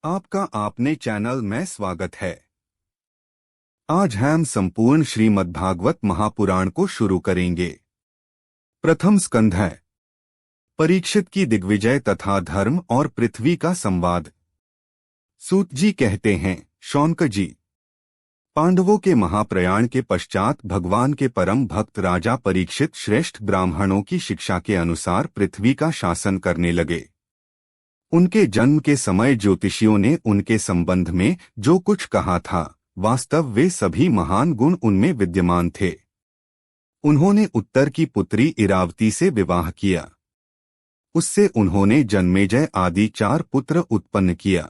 आपका आपने चैनल में स्वागत है। आज हम संपूर्ण श्रीमद्भागवत महापुराण को शुरू करेंगे। प्रथम स्कंध है परीक्षित की दिग्विजय तथा धर्म और पृथ्वी का संवाद। सूत जी कहते हैं, शौनक जी, पांडवों के महाप्रयाण के पश्चात भगवान के परम भक्त राजा परीक्षित श्रेष्ठ ब्राह्मणों की शिक्षा के अनुसार पृथ्वी का शासन करने लगे। उनके जन्म के समय ज्योतिषियों ने उनके संबंध में जो कुछ कहा था, वास्तव वे सभी महान गुण उनमें विद्यमान थे। उन्होंने उत्तर की पुत्री इरावती से विवाह किया। उससे उन्होंने जन्मेजय आदि 4 पुत्र उत्पन्न किया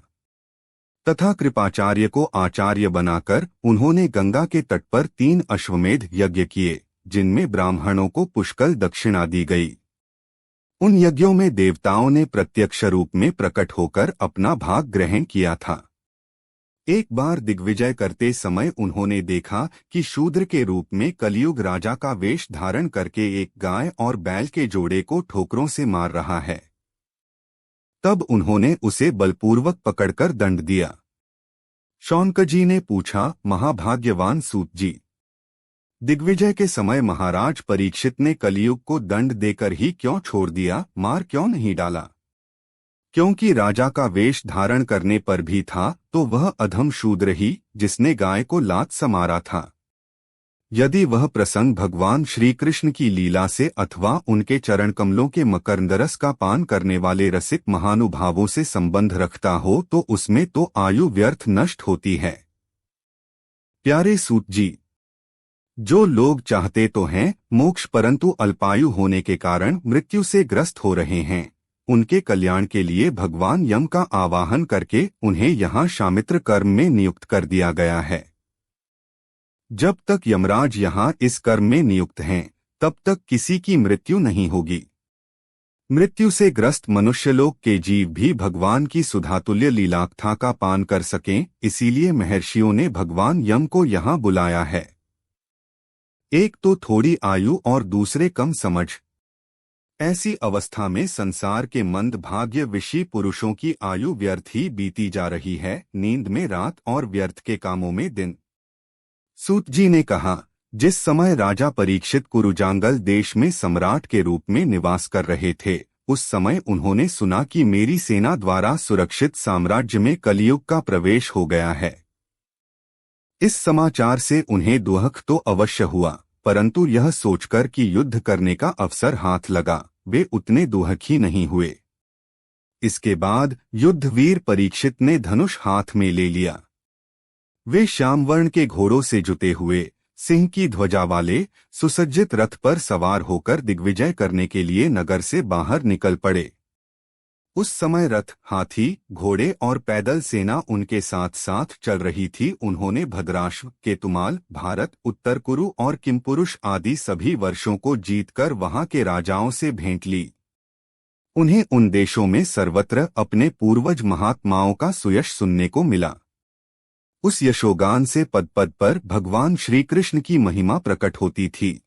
तथा कृपाचार्य को आचार्य बनाकर उन्होंने गंगा के तट पर 3 अश्वमेध यज्ञ किए, जिनमें ब्राह्मणों को पुष्कल दक्षिणा दी गई। उन यज्ञों में देवताओं ने प्रत्यक्ष रूप में प्रकट होकर अपना भाग ग्रहण किया था। एक बार दिग्विजय करते समय उन्होंने देखा कि शूद्र के रूप में कलियुग राजा का वेश धारण करके एक गाय और बैल के जोड़े को ठोकरों से मार रहा है। तब उन्होंने उसे बलपूर्वक पकड़कर दंड दिया। शौनक जी ने पूछा, महाभाग्यवान सूत जी, दिग्विजय के समय महाराज परीक्षित ने कलियुग को दंड देकर ही क्यों छोड़ दिया, मार क्यों नहीं डाला? क्योंकि राजा का वेश धारण करने पर भी था तो वह अधम शूद्र ही, जिसने गाय को लात से मारा था। यदि वह प्रसंग भगवान श्री कृष्ण की लीला से अथवा उनके चरण कमलों के मकरंदरस का पान करने वाले रसिक महानुभावों से संबंध रखता हो तो उसमें तो आयु व्यर्थ नष्ट होती है। प्यारे सूत जी, जो लोग चाहते तो हैं मोक्ष परंतु अल्पायु होने के कारण मृत्यु से ग्रस्त हो रहे हैं, उनके कल्याण के लिए भगवान यम का आवाहन करके उन्हें यहाँ शामित्र कर्म में नियुक्त कर दिया गया है। जब तक यमराज यहाँ इस कर्म में नियुक्त हैं, तब तक किसी की मृत्यु नहीं होगी। मृत्यु से ग्रस्त मनुष्यलोक के जीव भी भगवान की सुधातुल्य लीलाकथा का पान कर सकें, इसीलिए महर्षियों ने भगवान यम को यहाँ बुलाया है। एक तो थोड़ी आयु और दूसरे कम समझ। ऐसी अवस्था में संसार के मंद भाग्य विषी पुरुषों की आयु व्यर्थ ही बीती जा रही है, नींद में रात और व्यर्थ के कामों में दिन। सूत जी ने कहा, जिस समय राजा परीक्षित कुरुजांगल देश में सम्राट के रूप में निवास कर रहे थे, उस समय उन्होंने सुना कि मेरी सेना द्वारा सुरक्षित साम्राज्य में कलियुग का प्रवेश हो गया है। इस समाचार से उन्हें दुख तो अवश्य हुआ, परंतु यह सोचकर कि युद्ध करने का अवसर हाथ लगा, वे उतने दुखी नहीं हुए। इसके बाद युद्धवीर परीक्षित ने धनुष हाथ में ले लिया। वे श्यामवर्ण के घोड़ों से जुते हुए, सिंह की ध्वजा वाले सुसज्जित रथ पर सवार होकर दिग्विजय करने के लिए नगर से बाहर निकल पड़े। उस समय रथ, हाथी, घोड़े और पैदल सेना उनके साथ साथ चल रही थी। उन्होंने भद्राश्व, केतुमाल, भारत, उत्तर कुरु और किमपुरुष आदि सभी वर्षों को जीतकर वहां के राजाओं से भेंट ली। उन्हें उन देशों में सर्वत्र अपने पूर्वज महात्माओं का सुयश सुनने को मिला। उस यशोगान से पद पद पर भगवान श्री कृष्ण की महिमा प्रकट होती थी।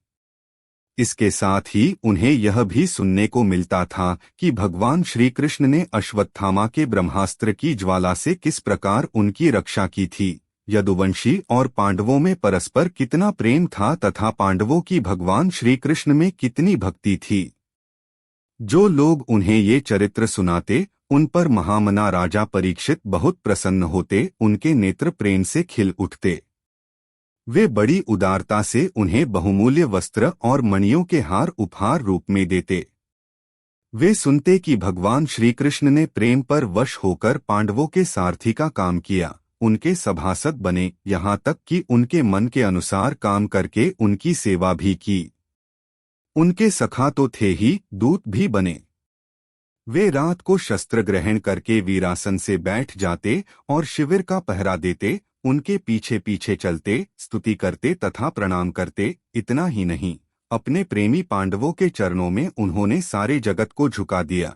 इसके साथ ही उन्हें यह भी सुनने को मिलता था कि भगवान श्री कृष्ण ने अश्वत्थामा के ब्रह्मास्त्र की ज्वाला से किस प्रकार उनकी रक्षा की थी, यदुवंशी और पांडवों में परस्पर कितना प्रेम था तथा पांडवों की भगवान श्री कृष्ण में कितनी भक्ति थी। जो लोग उन्हें ये चरित्र सुनाते, उन पर महामना राजा परीक्षित बहुत प्रसन्न होते, उनके नेत्र प्रेम से खिल उठते। वे बड़ी उदारता से उन्हें बहुमूल्य वस्त्र और मणियों के हार उपहार रूप में देते। वे सुनते कि भगवान श्री कृष्ण ने प्रेम पर वश होकर पांडवों के सारथी का काम किया, उनके सभासद बने, यहाँ तक कि उनके मन के अनुसार काम करके उनकी सेवा भी की। उनके सखा तो थे ही, दूत भी बने। वे रात को शस्त्र ग्रहण करके वीरासन से बैठ जाते और शिविर का पहरा देते, उनके पीछे पीछे चलते, स्तुति करते तथा प्रणाम करते। इतना ही नहीं, अपने प्रेमी पांडवों के चरणों में उन्होंने सारे जगत को झुका दिया।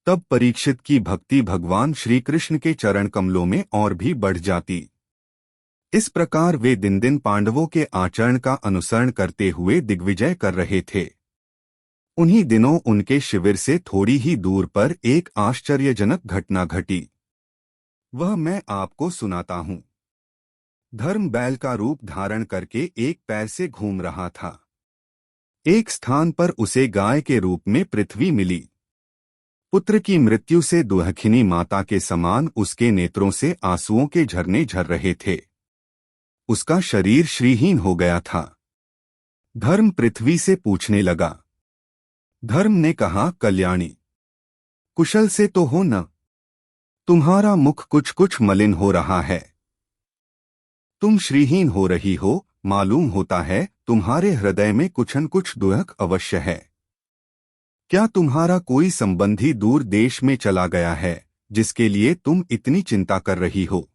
तब परीक्षित की भक्ति भगवान श्री कृष्ण के चरण कमलों में और भी बढ़ जाती। इस प्रकार वे दिन दिन पांडवों के आचरण का अनुसरण करते हुए दिग्विजय कर रहे थे। उन्हीं दिनों उनके शिविर से थोड़ी ही दूर पर एक आश्चर्यजनक घटना घटी। वह मैं आपको सुनाता हूँ। धर्म बैल का रूप धारण करके एक पैर से घूम रहा था। एक स्थान पर उसे गाय के रूप में पृथ्वी मिली। पुत्र की मृत्यु से दुहखिनी माता के समान उसके नेत्रों से आंसुओं के झरने झर रहे थे। उसका शरीर श्रीहीन हो गया था। धर्म पृथ्वी से पूछने लगा। धर्म ने कहा, कल्याणी, कुशल से तो हो न? तुम्हारा मुख कुछ कुछ मलिन हो रहा है। तुम श्रीहीन हो रही हो, मालूम होता है तुम्हारे हृदय में कुछ न कुछ दुख अवश्य है। क्या तुम्हारा कोई संबंधी दूर देश में चला गया है, जिसके लिए तुम इतनी चिंता कर रही हो?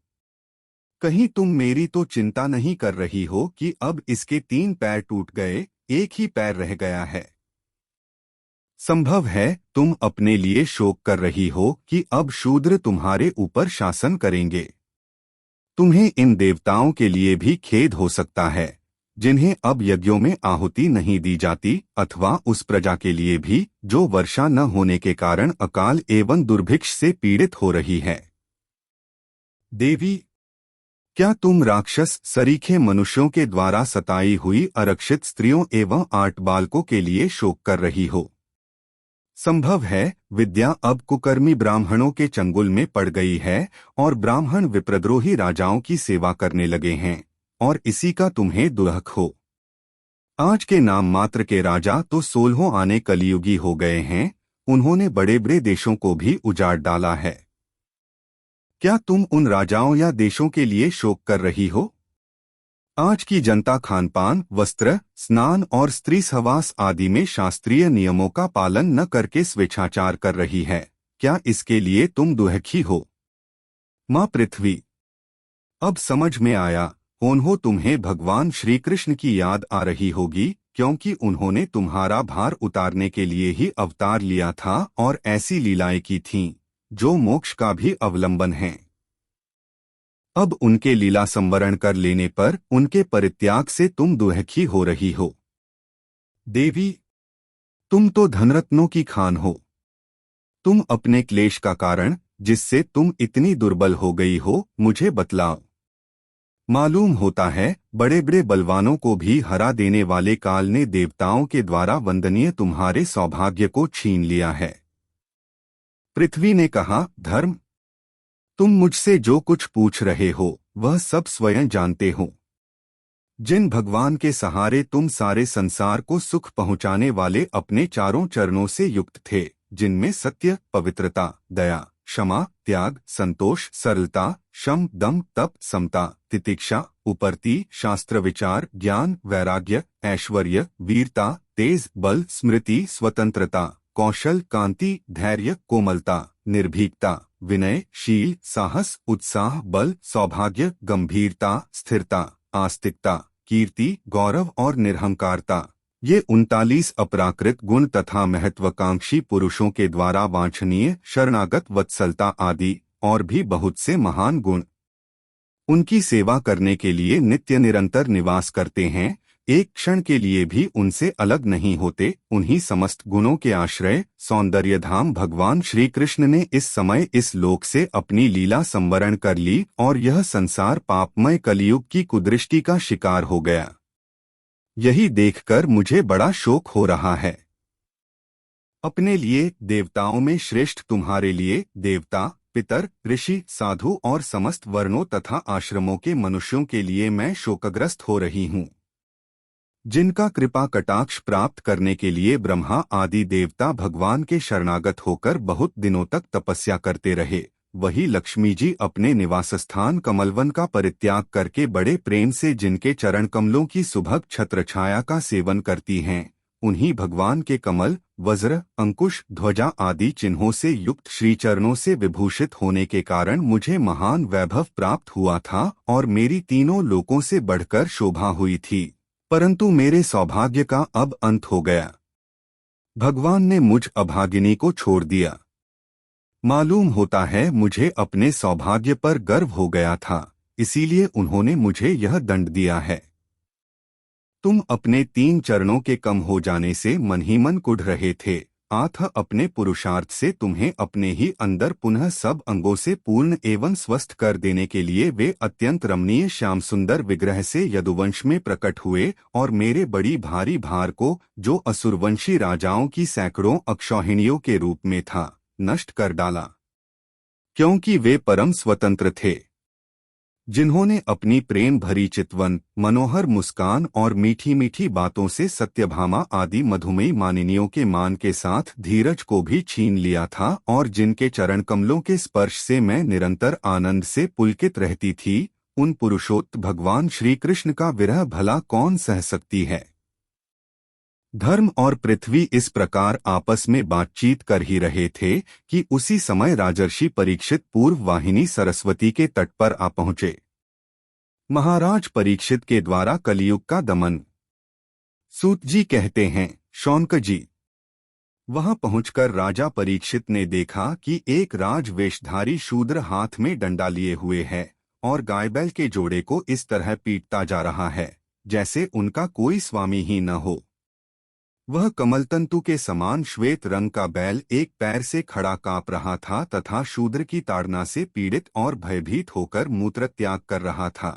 कहीं तुम मेरी तो चिंता नहीं कर रही हो कि अब इसके 3 पैर टूट गए, एक ही पैर रह गया है? संभव है तुम अपने लिए शोक कर रही हो कि अब शूद्र तुम्हारे ऊपर शासन करेंगे। तुम्हें इन देवताओं के लिए भी खेद हो सकता है जिन्हें अब यज्ञों में आहुति नहीं दी जाती, अथवा उस प्रजा के लिए भी जो वर्षा न होने के कारण अकाल एवं दुर्भिक्ष से पीड़ित हो रही है। देवी, क्या तुम राक्षस सरीखे मनुष्यों के द्वारा सताई हुई आरक्षित स्त्रियों एवं 8 बालकों के लिए शोक कर रही हो? संभव है विद्या अब कुकर्मी ब्राह्मणों के चंगुल में पड़ गई है और ब्राह्मण विप्रद्रोही राजाओं की सेवा करने लगे हैं, और इसी का तुम्हें दुख हो। आज के नाम मात्र के राजा तो 16 आने कलियुगी हो गए हैं। उन्होंने बड़े बड़े देशों को भी उजाड़ डाला है। क्या तुम उन राजाओं या देशों के लिए शोक कर रही हो? आज की जनता खानपान, वस्त्र, स्नान और स्त्री सहवास आदि में शास्त्रीय नियमों का पालन न करके स्वेच्छाचार कर रही है। क्या इसके लिए तुम दुखी हो? माँ पृथ्वी, अब समझ में आया, उन्हों तुम्हें भगवान श्री कृष्ण की याद आ रही होगी, क्योंकि उन्होंने तुम्हारा भार उतारने के लिए ही अवतार लिया था और ऐसी लीलाएं की थीं जो मोक्ष का भी अवलंबन हैं। अब उनके लीला संवरण कर लेने पर उनके परित्याग से तुम दुखी हो रही हो। देवी, तुम तो धनरत्नों की खान हो। तुम अपने क्लेश का कारण, जिससे तुम इतनी दुर्बल हो गई हो, मुझे बतलाओ। मालूम होता है बड़े बड़े बलवानों को भी हरा देने वाले काल ने देवताओं के द्वारा वंदनीय तुम्हारे सौभाग्य को छीन लिया है। पृथ्वी ने कहा, धर्म, तुम मुझसे जो कुछ पूछ रहे हो वह सब स्वयं जानते हो। जिन भगवान के सहारे तुम सारे संसार को सुख पहुंचाने वाले अपने चारों चरणों से युक्त थे, जिनमें सत्य, पवित्रता, दया, क्षमा, त्याग, संतोष, सरलता, शम, दम, तप, समता, तितिक्षा, उपरति, शास्त्र विचार, ज्ञान, वैराग्य, ऐश्वर्य, वीरता, तेज, बल, स्मृति, स्वतंत्रता, कौशल, कांति, धैर्य, कोमलता, निर्भीकता, विनय, शील, साहस, उत्साह, बल, सौभाग्य, गंभीरता, स्थिरता, आस्तिकता, कीर्ति, गौरव और निरहंकारता, ये 39 अपराकृत गुण तथा महत्वाकांक्षी पुरुषों के द्वारा वांछनीय शरणागत वत्सलता आदि और भी बहुत से महान गुण उनकी सेवा करने के लिए नित्य निरंतर निवास करते हैं, एक क्षण के लिए भी उनसे अलग नहीं होते। उन्हीं समस्त गुणों के आश्रय सौंदर्यधाम भगवान श्री कृष्ण ने इस समय इस लोक से अपनी लीला संवरण कर ली और यह संसार पापमय कलियुग की कुदृष्टि का शिकार हो गया। यही देखकर मुझे बड़ा शोक हो रहा है। अपने लिए देवताओं में श्रेष्ठ तुम्हारे लिए देवता, पितर, ऋषि, साधु और समस्त वर्णों तथा आश्रमों के मनुष्यों के लिए मैं शोकग्रस्त हो रही हूँ। जिनका कृपा कटाक्ष प्राप्त करने के लिए ब्रह्मा आदि देवता भगवान के शरणागत होकर बहुत दिनों तक तपस्या करते रहे, वही लक्ष्मी जी अपने निवास स्थान कमलवन का परित्याग करके बड़े प्रेम से जिनके चरण कमलों की सुभग छत्रछाया का सेवन करती हैं, उन्हीं भगवान के कमल, वज्र, अंकुश, ध्वजा आदि चिन्हों से युक्त श्री चरणों से विभूषित होने के कारण मुझे महान वैभव प्राप्त हुआ था और मेरी तीनों लोकों से बढ़कर शोभा हुई थी, परंतु मेरे सौभाग्य का अब अंत हो गया। भगवान ने मुझ अभागिनी को छोड़ दिया। मालूम होता है मुझे अपने सौभाग्य पर गर्व हो गया था, इसीलिए उन्होंने मुझे यह दंड दिया है। तुम अपने 3 चरणों के कम हो जाने से मन ही मन कुढ़ रहे थे, आथ अपने पुरुषार्थ से तुम्हें अपने ही अंदर पुनः सब अंगों से पूर्ण एवं स्वस्थ कर देने के लिए वे अत्यंत रमणीय श्याम सुंदर विग्रह से यदुवंश में प्रकट हुए और मेरे बड़ी भारी भार को, जो असुरवंशी राजाओं की सैकड़ों अक्षौहिणियों के रूप में था, नष्ट कर डाला, क्योंकि वे परम स्वतंत्र थे, जिन्होंने अपनी प्रेम भरी चितवन, मनोहर मुस्कान और मीठी मीठी बातों से सत्यभामा आदि मधुमेही मानिनियों के मान के साथ धीरज को भी छीन लिया था और जिनके चरण कमलों के स्पर्श से मैं निरंतर आनंद से पुलकित रहती थी, उन पुरुषोत्त भगवान श्री कृष्ण का विरह भला कौन सह सकती है। धर्म और पृथ्वी इस प्रकार आपस में बातचीत कर ही रहे थे कि उसी समय राजर्षि परीक्षित पूर्व वाहिनी सरस्वती के तट पर आ पहुंचे। महाराज परीक्षित के द्वारा कलियुग का दमन। सूत जी कहते हैं, शौनक जी, वहां पहुंचकर राजा परीक्षित ने देखा कि एक राजवेशधारी शूद्र हाथ में डंडा लिए हुए है और गायबैल के जोड़े को इस तरह पीटता जा रहा है जैसे उनका कोई स्वामी ही न हो। वह कमलतंतु के समान श्वेत रंग का बैल एक पैर से खड़ा कांप रहा था तथा शूद्र की ताड़ना से पीड़ित और भयभीत होकर मूत्र त्याग कर रहा था।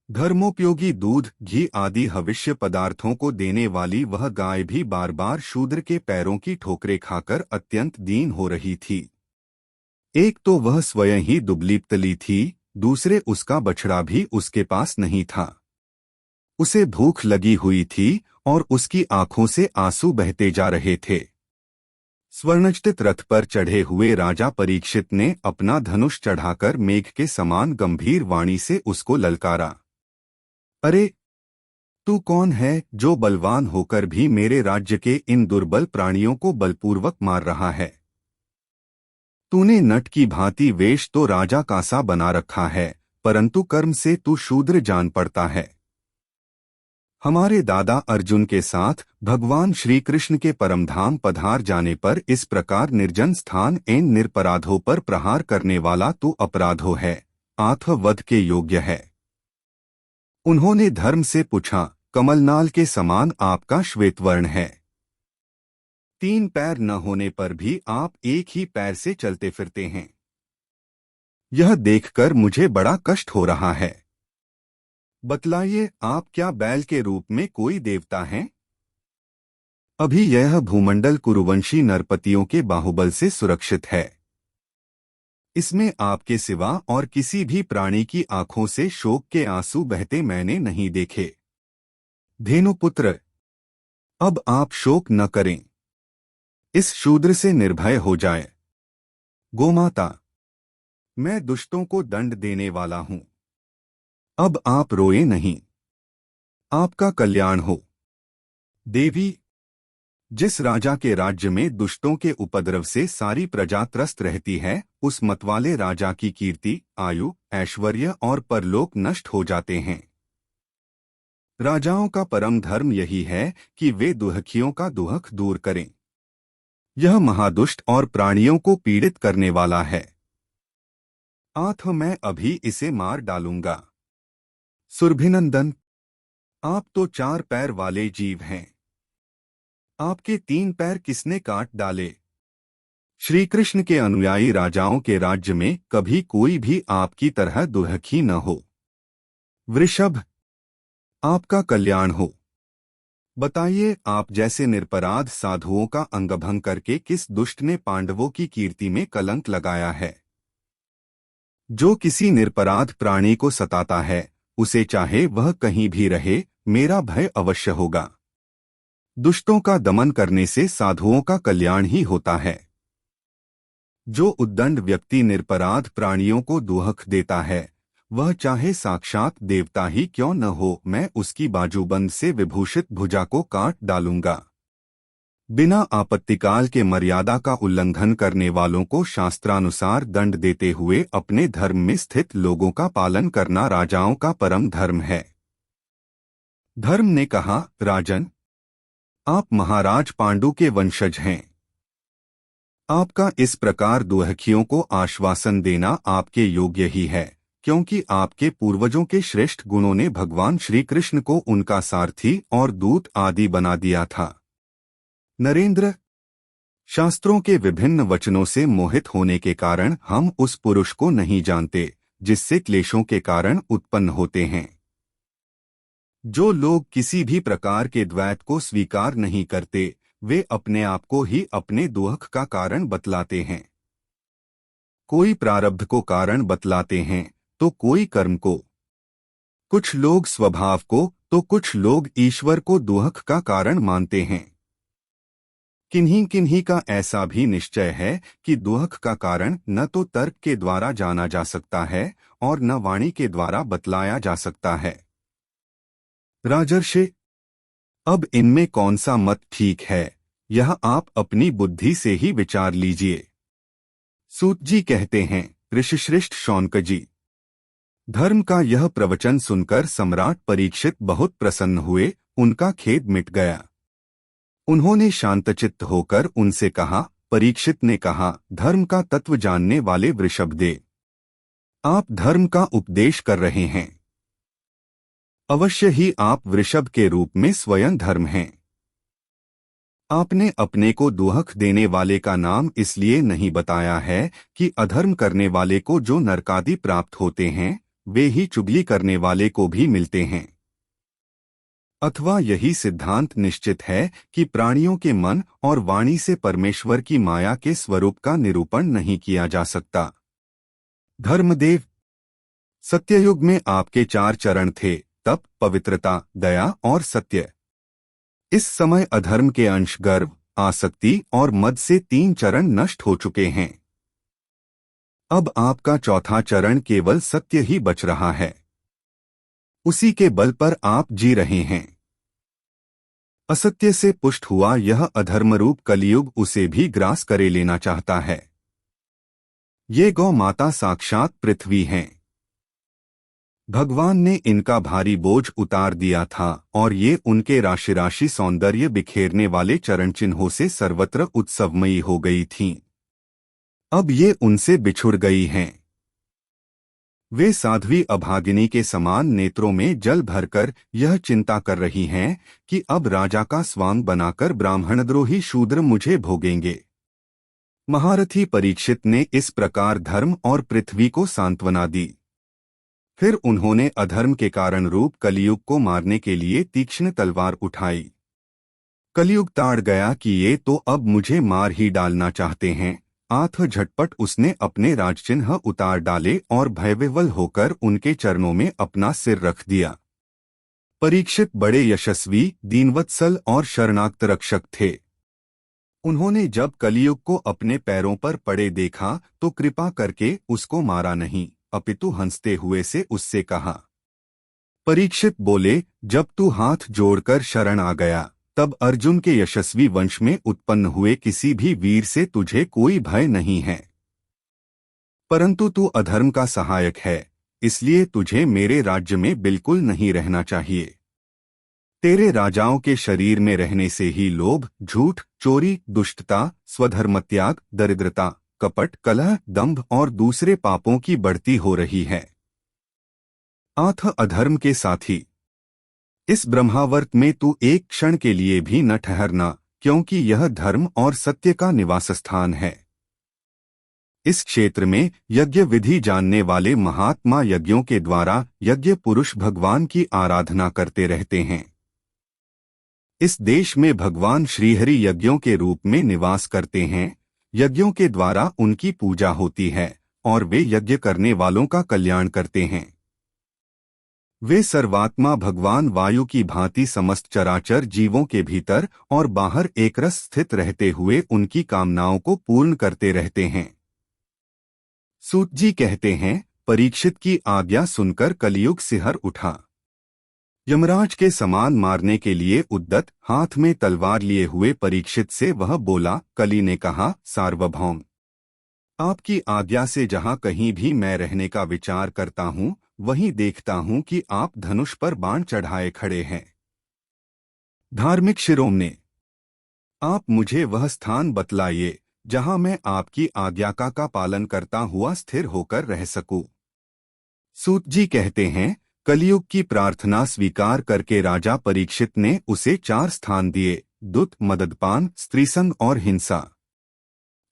धर्मोपयोगी दूध, घी आदि हविष्य पदार्थों को देने वाली वह गाय भी बार बार शूद्र के पैरों की ठोकरें खाकर अत्यंत दीन हो रही थी। एक तो वह स्वयं ही दुबली पतली थी, दूसरे उसका बछड़ा भी उसके पास नहीं था। उसे भूख लगी हुई थी और उसकी आंखों से आंसू बहते जा रहे थे। स्वर्णचटित रथ पर चढ़े हुए राजा परीक्षित ने अपना धनुष चढ़ाकर मेघ के समान गंभीर वाणी से उसको ललकारा, अरे तू कौन है जो बलवान होकर भी मेरे राज्य के इन दुर्बल प्राणियों को बलपूर्वक मार रहा है। तूने नट की भांति वेश तो राजा का सा बना रखा है, परंतु कर्म से तू शूद्र जान पड़ता है। हमारे दादा अर्जुन के साथ भगवान श्री कृष्ण के परमधाम पधार जाने पर इस प्रकार निर्जन स्थान इन निरपराधों पर प्रहार करने वाला तू अपराधो है, आत्म वध के योग्य है। उन्होंने धर्म से पूछा, कमलनाल के समान आपका श्वेतवर्ण है, 3 पैर न होने पर भी आप एक ही पैर से चलते फिरते हैं। यह देखकर मुझे बड़ा कष्ट हो रहा है। बतलाइए, आप क्या बैल के रूप में कोई देवता हैं? अभी यह भूमंडल कुरुवंशी नरपतियों के बाहुबल से सुरक्षित है। इसमें आपके सिवा और किसी भी प्राणी की आंखों से शोक के आंसू बहते मैंने नहीं देखे। धेनुपुत्र, अब आप शोक न करें, इस शूद्र से निर्भय हो जाए। गोमाता, मैं दुष्टों को दंड देने वाला हूं, अब आप रोए नहीं, आपका कल्याण हो। देवी, जिस राजा के राज्य में दुष्टों के उपद्रव से सारी प्रजा त्रस्त रहती है, उस मतवाले राजा की कीर्ति, आयु, ऐश्वर्य और परलोक नष्ट हो जाते हैं। राजाओं का परम धर्म यही है कि वे दुहखियों का दुहख दूर करें। यह महादुष्ट और प्राणियों को पीड़ित करने वाला है। आठ मैं अभी इसे मार डालूंगा। सुरभिनंदन, आप तो 4 पैर वाले जीव हैं, आपके 3 पैर किसने काट डाले? श्री कृष्ण के अनुयायी राजाओं के राज्य में कभी कोई भी आपकी तरह दुहखी न हो। वृषभ, आपका कल्याण हो। बताइए, आप जैसे निरपराध साधुओं का अंगभंग करके किस दुष्ट ने पांडवों की कीर्ति में कलंक लगाया है? जो किसी निरपराध प्राणी को सताता है, उसे चाहे वह कहीं भी रहे, मेरा भय अवश्य होगा। दुष्टों का दमन करने से साधुओं का कल्याण ही होता है। जो उद्दंड व्यक्ति निरपराध प्राणियों को दुहख देता है, वह चाहे साक्षात देवता ही क्यों न हो, मैं उसकी बाजूबंद से विभूषित भुजा को काट डालूंगा। बिना आपत्तिकाल के मर्यादा का उल्लंघन करने वालों को शास्त्रानुसार दंड देते हुए अपने धर्म में स्थित लोगों का पालन करना राजाओं का परम धर्म है। धर्म ने कहा, राजन, आप महाराज पांडु के वंशज हैं। आपका इस प्रकार दुहखियों को आश्वासन देना आपके योग्य ही है, क्योंकि आपके पूर्वजों के श्रेष्ठ गुणों ने भगवान श्री कृष्ण को उनका सारथी और दूत आदि बना दिया था। नरेंद्र, शास्त्रों के विभिन्न वचनों से मोहित होने के कारण हम उस पुरुष को नहीं जानते जिससे क्लेशों के कारण उत्पन्न होते हैं। जो लोग किसी भी प्रकार के द्वैत को स्वीकार नहीं करते, वे अपने आप को ही अपने दुख का कारण बतलाते हैं। कोई प्रारब्ध को कारण बतलाते हैं तो कोई कर्म को, कुछ लोग स्वभाव को तो कुछ लोग ईश्वर को दुख का कारण मानते हैं। किन्हीं किन्हीं का ऐसा भी निश्चय है कि दुख का कारण न तो तर्क के द्वारा जाना जा सकता है और न वाणी के द्वारा बतलाया जा सकता है। राजर्षि, अब इनमें कौन सा मत ठीक है, यह आप अपनी बुद्धि से ही विचार लीजिए। सूत जी कहते हैं, ऋषिश्रेष्ठ शौनक जी, धर्म का यह प्रवचन सुनकर सम्राट परीक्षित बहुत प्रसन्न हुए, उनका खेद मिट गया। उन्होंने शांतचित्त होकर उनसे कहा, परीक्षित ने कहा, धर्म का तत्व जानने वाले वृषभदेव, आप धर्म का उपदेश कर रहे हैं। अवश्य ही आप वृषभ के रूप में स्वयं धर्म हैं। आपने अपने को दुख देने वाले का नाम इसलिए नहीं बताया है कि अधर्म करने वाले को जो नरकादि प्राप्त होते हैं, वे ही चुगली करने वाले को भी मिलते हैं। अथवा यही सिद्धांत निश्चित है कि प्राणियों के मन और वाणी से परमेश्वर की माया के स्वरूप का निरूपण नहीं किया जा सकता। धर्मदेव, सत्ययुग में आपके 4 चरण थे, तप, पवित्रता, दया और सत्य। इस समय अधर्म के अंश गर्व, आसक्ति और मद से 3 चरण नष्ट हो चुके हैं। अब आपका 4था चरण केवल सत्य ही बच रहा है। उसी के बल पर आप जी रहे हैं। असत्य से पुष्ट हुआ यह अधर्मरूप कलियुग उसे भी ग्रास करे लेना चाहता है। ये गौ माता साक्षात पृथ्वी हैं। भगवान ने इनका भारी बोझ उतार दिया था और ये उनके राशि राशि सौंदर्य बिखेरने वाले चरण चिन्हों से सर्वत्र उत्सवमयी हो गई थीं। अब ये उनसे बिछुड़ गई हैं। वे साध्वी अभागिनी के समान नेत्रों में जल भरकर यह चिंता कर रही हैं कि अब राजा का स्वांग बनाकर ब्राह्मणद्रोही शूद्र मुझे भोगेंगे। महारथी परीक्षित ने इस प्रकार धर्म और पृथ्वी को सांत्वना दी। फिर उन्होंने अधर्म के कारण रूप कलियुग को मारने के लिए तीक्ष्ण तलवार उठाई। कलियुग ताड़ गया कि ये तो अब मुझे मार ही डालना चाहते हैं। आठ झटपट उसने अपने राजचिन्ह उतार डाले और भयविह्वल होकर उनके चरणों में अपना सिर रख दिया। परीक्षित बड़े यशस्वी, दीनवत्सल और शरणागत रक्षक थे। उन्होंने जब कलियुग को अपने पैरों पर पड़े देखा तो कृपा करके उसको मारा नहीं, अपितु हंसते हुए से उससे कहा। परीक्षित बोले, जब तू हाथ जोड़कर शरण आ गया तब अर्जुन के यशस्वी वंश में उत्पन्न हुए किसी भी वीर से तुझे कोई भय नहीं है। परंतु तू अधर्म का सहायक है, इसलिए तुझे मेरे राज्य में बिल्कुल नहीं रहना चाहिए। तेरे राजाओं के शरीर में रहने से ही लोभ, झूठ, चोरी, दुष्टता, स्वधर्मत्याग, दरिद्रता, कपट, कलह, दंभ और दूसरे पापों की बढ़ती हो रही है। आठ अधर्म के साथी, इस ब्रह्मावर्त में तू एक क्षण के लिए भी न ठहरना, क्योंकि यह धर्म और सत्य का निवास स्थान है। इस क्षेत्र में यज्ञ विधि जानने वाले महात्मा यज्ञों के द्वारा यज्ञ पुरुष भगवान की आराधना करते रहते हैं। इस देश में भगवान श्रीहरि यज्ञों के रूप में निवास करते हैं। यज्ञों के द्वारा उनकी पूजा होती है और वे यज्ञ करने वालों का कल्याण करते हैं। वे सर्वात्मा भगवान वायु की भांति समस्त चराचर जीवों के भीतर और बाहर एकरस स्थित रहते हुए उनकी कामनाओं को पूर्ण करते रहते हैं। सूत जी कहते हैं, परीक्षित की आज्ञा सुनकर कलियुग सिहर उठा। यमराज के समान मारने के लिए उद्यत हाथ में तलवार लिए हुए परीक्षित से वह बोला। कलि ने कहा, सार्वभौम, आपकी आज्ञा से जहाँ कहीं भी मैं रहने का विचार करता हूँ वहीं देखता हूँ कि आप धनुष पर बाण चढ़ाए खड़े हैं। धार्मिक शिरोमणे, आप मुझे वह स्थान बतलाइए जहाँ मैं आपकी आज्ञा का पालन करता हुआ स्थिर होकर रह सकूं। सूत जी कहते हैं, कलियुग की प्रार्थना स्वीकार करके राजा परीक्षित ने उसे 4 स्थान दिए: दुत, मददपान, स्त्रीसंग और हिंसा।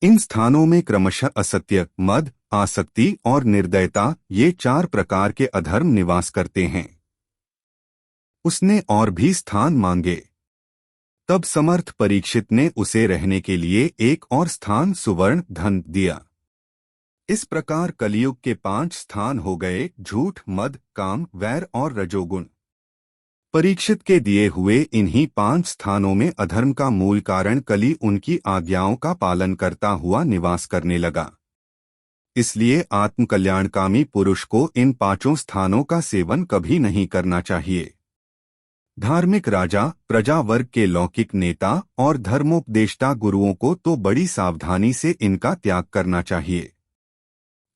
इन स्थानों में क्रमशः असत्य, मद, आसक्ति और निर्दयता, ये 4 प्रकार के अधर्म निवास करते हैं। उसने और भी स्थान मांगे। तब समर्थ परीक्षित ने उसे रहने के लिए एक और स्थान सुवर्ण धन दिया। इस प्रकार कलयुग के 5 स्थान हो गए: झूठ, मद, काम, वैर और रजोगुण। परीक्षित के दिए हुए इन्हीं 5 स्थानों में अधर्म का मूल कारण कली उनकी आज्ञाओं का पालन करता हुआ निवास करने लगा। इसलिए आत्मकल्याणकामी पुरुष को इन 5 स्थानों का सेवन कभी नहीं करना चाहिए। धार्मिक राजा, प्रजा वर्ग के लौकिक नेता और धर्मोपदेष्टा गुरुओं को तो बड़ी सावधानी से इनका त्याग करना चाहिए।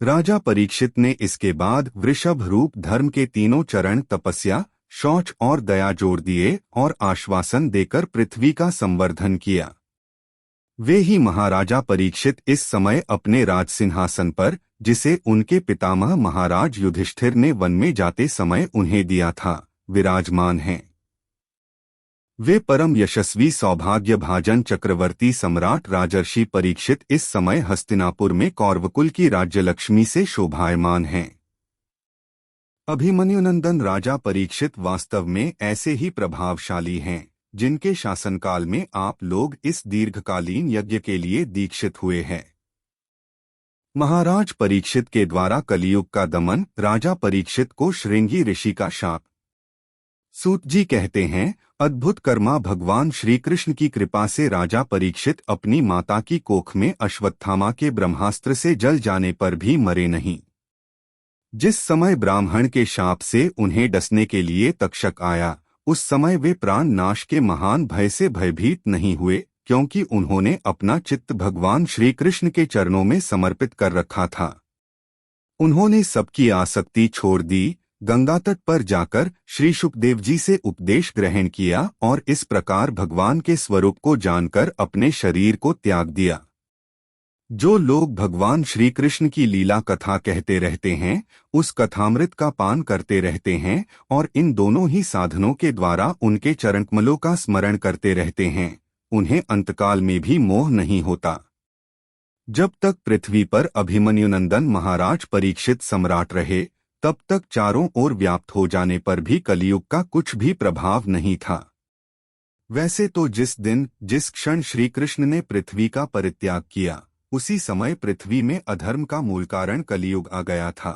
राजा परीक्षित ने इसके बाद वृषभ रूप धर्म के 3 चरण तपस्या, शौच और दया जोड़ दिए और आश्वासन देकर पृथ्वी का संवर्धन किया। वे ही महाराजा परीक्षित इस समय अपने राजसिंहासन पर, जिसे उनके पितामह महाराज युधिष्ठिर ने वन में जाते समय उन्हें दिया था, विराजमान हैं। वे परम यशस्वी सौभाग्य भाजन चक्रवर्ती सम्राट राजर्षि परीक्षित इस समय हस्तिनापुर में कौरवकुल की राज्यलक्ष्मी से शोभायमान हैं। अभिमन्युनंदन राजा परीक्षित वास्तव में ऐसे ही प्रभावशाली हैं, जिनके शासनकाल में आप लोग इस दीर्घकालीन यज्ञ के लिए दीक्षित हुए हैं। महाराज परीक्षित के द्वारा कलियुग का दमन, राजा परीक्षित को श्रृंगी ऋषि का शाप। सूत जी कहते हैं, अद्भुत कर्मा भगवान श्री कृष्ण की कृपा से राजा परीक्षित अपनी माता की कोख में अश्वत्थामा के ब्रह्मास्त्र से जल जाने पर भी मरे नहीं। जिस समय ब्राह्मण के शाप से उन्हें डसने के लिए तक्षक आया, उस समय वे प्राण नाश के महान भय से भयभीत नहीं हुए, क्योंकि उन्होंने अपना चित्त भगवान श्री कृष्ण के चरणों में समर्पित कर रखा था। उन्होंने सबकी आसक्ति छोड़ दी, गंगा तट पर जाकर श्री शुकदेव जी से उपदेश ग्रहण किया और इस प्रकार भगवान के स्वरूप को जानकर अपने शरीर को त्याग दिया। जो लोग भगवान श्री कृष्ण की लीला कथा कहते रहते हैं, उस कथामृत का पान करते रहते हैं और इन दोनों ही साधनों के द्वारा उनके चरणकमलों का स्मरण करते रहते हैं, उन्हें अंतकाल में भी मोह नहीं होता। जब तक पृथ्वी पर अभिमन्युनंदन महाराज परीक्षित सम्राट रहे, तब तक चारों ओर व्याप्त हो जाने पर भी कलियुग का कुछ भी प्रभाव नहीं था। वैसे तो जिस दिन, जिस क्षण श्री कृष्ण ने पृथ्वी का परित्याग किया, उसी समय पृथ्वी में अधर्म का मूल कारण कलियुग आ गया था।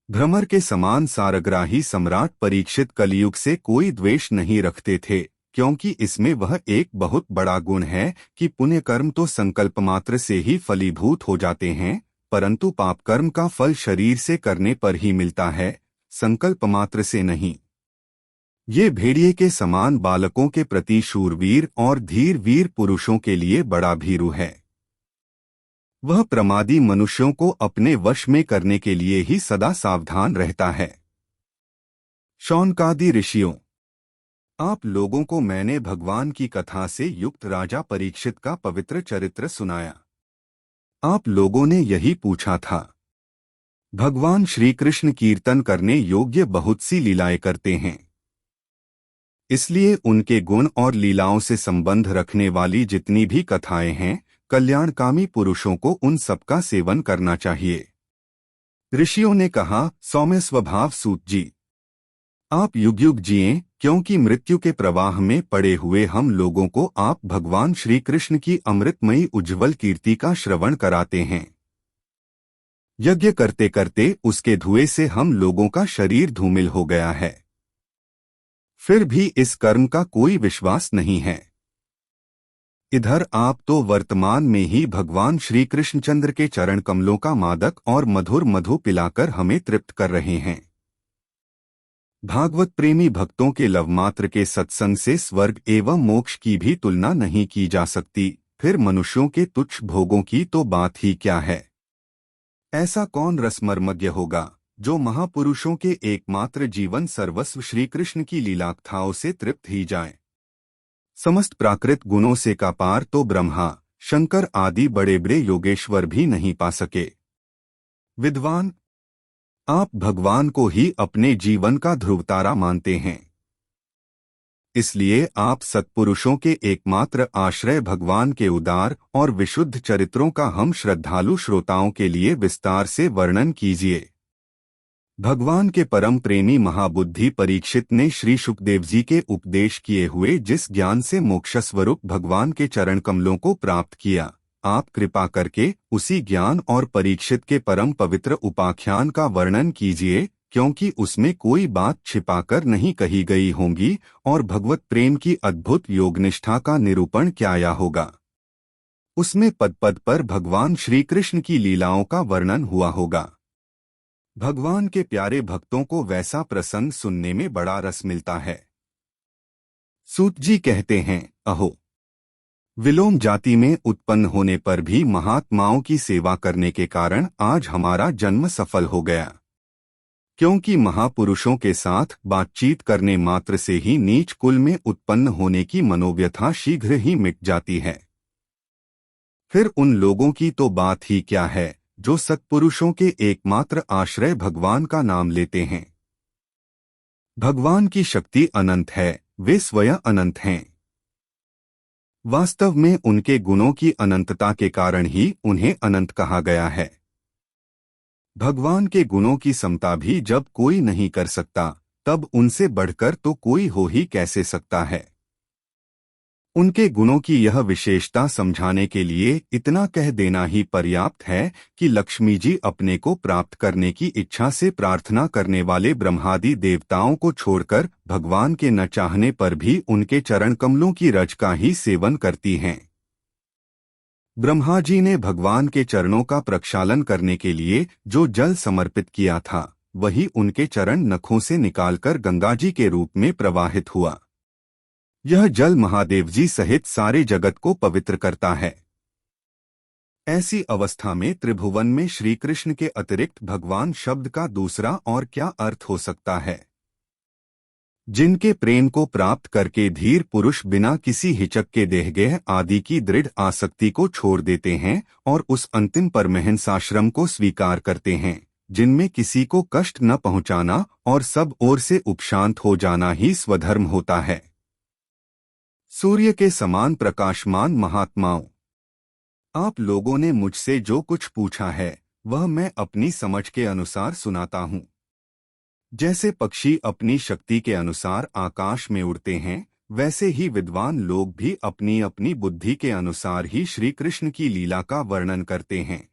भ्रमर के समान सारग्राही सम्राट परीक्षित कलियुग से कोई द्वेष नहीं रखते थे, क्योंकि इसमें वह एक बहुत बड़ा गुण है कि पुण्य कर्म तो संकल्प मात्र से ही फलीभूत हो जाते हैं, परंतु पाप कर्म का फल शरीर से करने पर ही मिलता है, संकल्प मात्र से नहीं। ये भेड़िए के समान बालकों के प्रति शूरवीर और धीर वीर पुरुषों के लिए बड़ा भीरु है। वह प्रमादी मनुष्यों को अपने वश में करने के लिए ही सदा सावधान रहता है। शौनकादि ऋषियों, आप लोगों को मैंने भगवान की कथा से युक्त राजा परीक्षित का पवित्र चरित्र सुनाया। आप लोगों ने यही पूछा था। भगवान श्री कृष्ण कीर्तन करने योग्य बहुत सी लीलाएं करते हैं, इसलिए उनके गुण और लीलाओं से संबंध रखने वाली जितनी भी कथाएं हैं, कल्याणकामी पुरुषों को उन सबका सेवन करना चाहिए। ऋषियों ने कहा, सौम्य स्वभाव सूत जी, आप युग युग जिएं, क्योंकि मृत्यु के प्रवाह में पड़े हुए हम लोगों को आप भगवान श्री कृष्ण की अमृतमयी उज्ज्वल कीर्ति का श्रवण कराते हैं। यज्ञ करते करते उसके धुएं से हम लोगों का शरीर धूमिल हो गया है, फिर भी इस कर्म का कोई विश्वास नहीं है। इधर आप तो वर्तमान में ही भगवान श्री कृष्णचंद्र के चरण कमलों का मादक और मधुर मधु पिलाकर हमें तृप्त कर रहे हैं। भागवत प्रेमी भक्तों के लवमात्र के सत्संग से स्वर्ग एवं मोक्ष की भी तुलना नहीं की जा सकती, फिर मनुष्यों के तुच्छ भोगों की तो बात ही क्या है। ऐसा कौन रसमर्मज्ञ होगा जो महापुरुषों के एकमात्र जीवन सर्वस्व श्री कृष्ण की लीलाकथाओं से तृप्त ही जाए। समस्त प्राकृत गुणों से का पार तो ब्रह्मा, शंकर आदि बड़े बड़े योगेश्वर भी नहीं पा सके। विद्वान, आप भगवान को ही अपने जीवन का ध्रुवतारा मानते हैं। इसलिए आप सत्पुरुषों के एकमात्र आश्रय भगवान के उदार और विशुद्ध चरित्रों का हम श्रद्धालु श्रोताओं के लिए विस्तार से वर्णन कीजिए। भगवान के परम प्रेमी महाबुद्धि परीक्षित ने श्री शुकदेव जी के उपदेश किए हुए जिस ज्ञान से मोक्षस्वरूप भगवान के चरण कमलों को प्राप्त किया, आप कृपा करके उसी ज्ञान और परीक्षित के परम पवित्र उपाख्यान का वर्णन कीजिए, क्योंकि उसमें कोई बात छिपाकर नहीं कही गई होंगी और भगवत प्रेम की अद्भुत योगनिष्ठा का निरूपण क्या होगा। उसमें पद पद पर भगवान श्री कृष्ण की लीलाओं का वर्णन हुआ होगा। भगवान के प्यारे भक्तों को वैसा प्रसंग सुनने में बड़ा रस मिलता है। सूत जी कहते हैं, अहो, विलोम जाति में उत्पन्न होने पर भी महात्माओं की सेवा करने के कारण आज हमारा जन्म सफल हो गया, क्योंकि महापुरुषों के साथ बातचीत करने मात्र से ही नीच कुल में उत्पन्न होने की मनोव्यथा शीघ्र ही मिट जाती है। फिर उन लोगों की तो बात ही क्या है जो सत्पुरुषों के एकमात्र आश्रय भगवान का नाम लेते हैं। भगवान की शक्ति अनंत है, वे स्वयं अनंत हैं। वास्तव में उनके गुणों की अनंतता के कारण ही उन्हें अनंत कहा गया है। भगवान के गुणों की समता भी जब कोई नहीं कर सकता, तब उनसे बढ़कर तो कोई हो ही कैसे सकता है। उनके गुणों की यह विशेषता समझाने के लिए इतना कह देना ही पर्याप्त है कि लक्ष्मी जी अपने को प्राप्त करने की इच्छा से प्रार्थना करने वाले ब्रह्मादि देवताओं को छोड़कर भगवान के न चाहने पर भी उनके चरण कमलों की रज का ही सेवन करती हैं। ब्रह्मा जी ने भगवान के चरणों का प्रक्षालन करने के लिए जो जल समर्पित किया था, वही उनके चरण नखों से निकालकर गंगा जी के रूप में प्रवाहित हुआ। यह जल महादेव जी सहित सारे जगत को पवित्र करता है। ऐसी अवस्था में त्रिभुवन में श्री कृष्ण के अतिरिक्त भगवान शब्द का दूसरा और क्या अर्थ हो सकता है। जिनके प्रेम को प्राप्त करके धीर पुरुष बिना किसी हिचक के देहगेह आदि की दृढ़ आसक्ति को छोड़ देते हैं और उस अंतिम परमहंसाश्रम को स्वीकार करते हैं, जिनमें किसी को कष्ट न पहुंचाना और सब ओर से उपशांत हो जाना ही स्वधर्म होता है। सूर्य के समान प्रकाशमान महात्माओं, आप लोगों ने मुझसे जो कुछ पूछा है वह मैं अपनी समझ के अनुसार सुनाता हूँ। जैसे पक्षी अपनी शक्ति के अनुसार आकाश में उड़ते हैं, वैसे ही विद्वान लोग भी अपनी अपनी बुद्धि के अनुसार ही श्री कृष्ण की लीला का वर्णन करते हैं।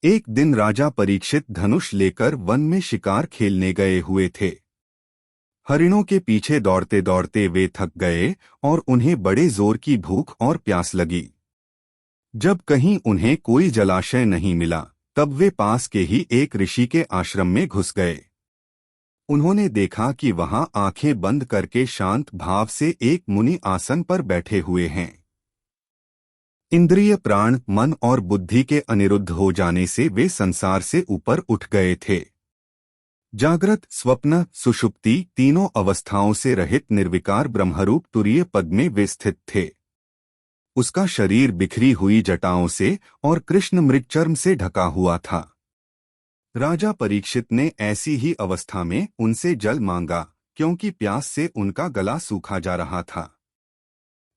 एक दिन राजा परीक्षित धनुष लेकर वन में शिकार खेलने गए हुए थे। हरिणों के पीछे दौड़ते दौड़ते वे थक गए और उन्हें बड़े जोर की भूख और प्यास लगी। जब कहीं उन्हें कोई जलाशय नहीं मिला, तब वे पास के ही एक ऋषि के आश्रम में घुस गए। उन्होंने देखा कि वहां आंखें बंद करके शांत भाव से एक मुनि आसन पर बैठे हुए हैं। इंद्रिय, प्राण, मन और बुद्धि के अनिरुद्ध हो जाने से वे संसार से ऊपर उठ गए थे। जागृत, स्वप्न, सुषुप्ति तीनों अवस्थाओं से रहित निर्विकार ब्रह्मरूप तुरीय पद में वे स्थित थे। उसका शरीर बिखरी हुई जटाओं से और कृष्ण मृगचर्म से ढका हुआ था। राजा परीक्षित ने ऐसी ही अवस्था में उनसे जल मांगा, क्योंकि प्यास से उनका गला सूखा जा रहा था।